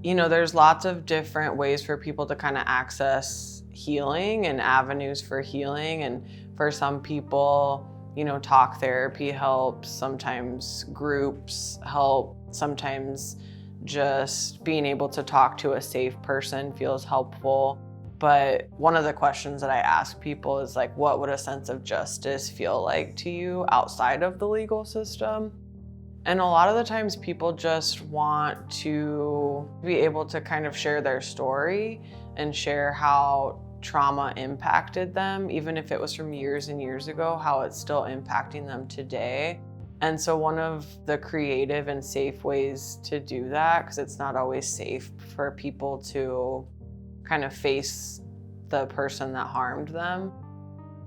There's lots of different ways for people to kind of access healing and avenues for healing. And for some people, talk therapy helps. Sometimes groups help. Sometimes just being able to talk to a safe person feels helpful. But one of the questions that I ask people is like, what would a sense of justice feel like to you outside of the legal system? And a lot of the times people just want to be able to kind of share their story and share how trauma impacted them, even if it was from years and years ago, how it's still impacting them today. And so one of the creative and safe ways to do that, because it's not always safe for people to kind of face the person that harmed them.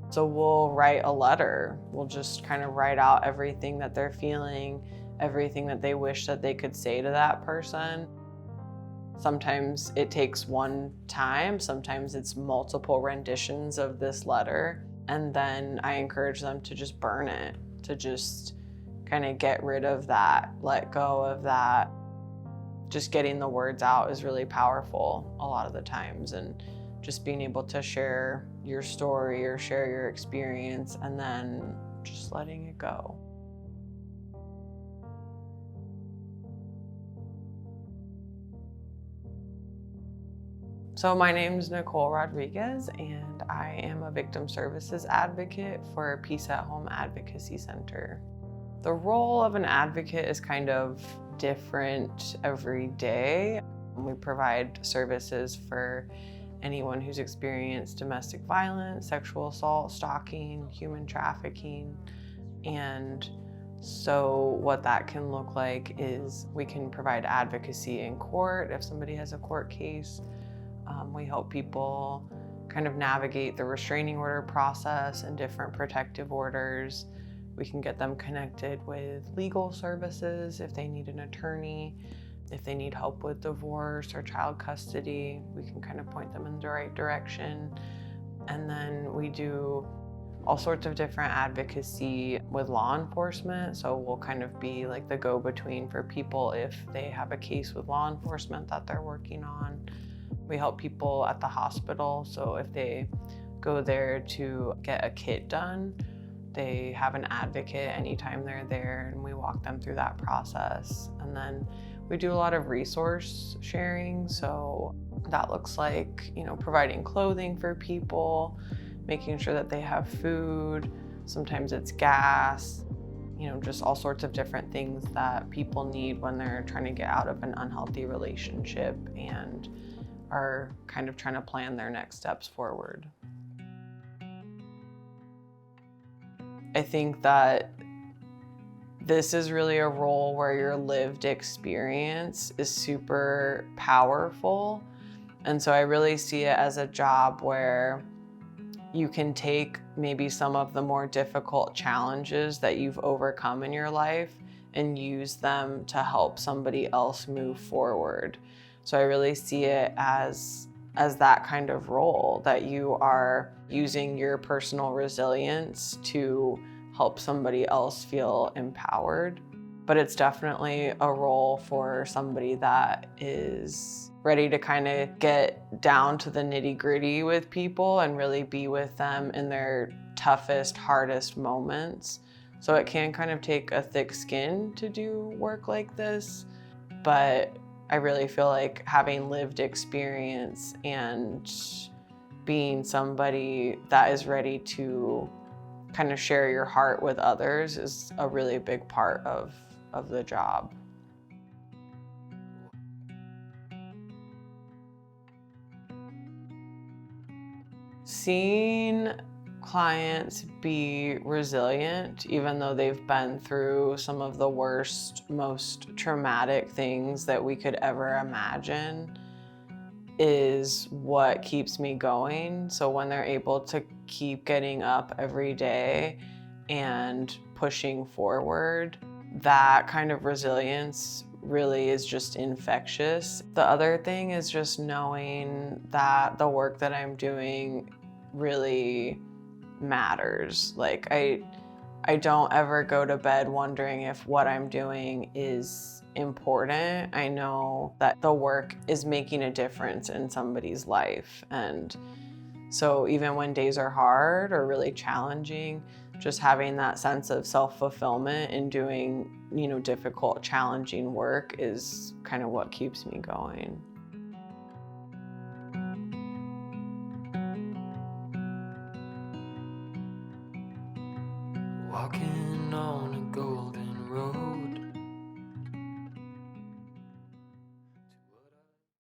So we'll write a letter. We'll just kind of write out everything that they're feeling, everything that they wish that they could say to that person. Sometimes it takes one time, sometimes it's multiple renditions of this letter. And then I encourage them to just burn it, to just kind of get rid of that, let go of that. Just getting the words out is really powerful a lot of the times, and just being able to share your story or share your experience and then just letting it go. So my name is Nicole Rodriguez, and I am a victim services advocate for Peace at Home Advocacy Center. The role of an advocate is kind of different every day. We provide services for anyone who's experienced domestic violence, sexual assault, stalking, human trafficking. And so what that can look like is we can provide advocacy in court if somebody has a court case. We help people kind of navigate the restraining order process and different protective orders. We can get them connected with legal services if they need an attorney. If they need help with divorce or child custody, we can kind of point them in the right direction. And then we do all sorts of different advocacy with law enforcement. So we'll kind of be like the go-between for people if they have a case with law enforcement that they're working on. We help people at the hospital. So if they go there to get a kit done, they have an advocate anytime they're there, and we walk them through that process. And then we do a lot of resource sharing. So that looks like, providing clothing for people, making sure that they have food. Sometimes it's gas, just all sorts of different things that people need when they're trying to get out of an unhealthy relationship and are kind of trying to plan their next steps forward. I think that this is really a role where your lived experience is super powerful. And so I really see it as a job where you can take maybe some of the more difficult challenges that you've overcome in your life and use them to help somebody else move forward. So I really see it as that kind of role, that you are using your personal resilience to help somebody else feel empowered. But it's definitely a role for somebody that is ready to kind of get down to the nitty-gritty with people and really be with them in their toughest, hardest moments. So it can kind of take a thick skin to do work like this, but I really feel like having lived experience and being somebody that is ready to kind of share your heart with others is a really big part of the job. Seeing clients be resilient, even though they've been through some of the worst, most traumatic things that we could ever imagine, is what keeps me going. So when they're able to keep getting up every day and pushing forward, that kind of resilience really is just infectious. The other thing is just knowing that the work that I'm doing really matters. Like I I don't ever go to bed wondering if what I'm doing is important. I know that the work is making a difference in somebody's life. And so even when days are hard or really challenging, just having that sense of self-fulfillment in doing, difficult, challenging work is kind of what keeps me going. Walking on a golden road,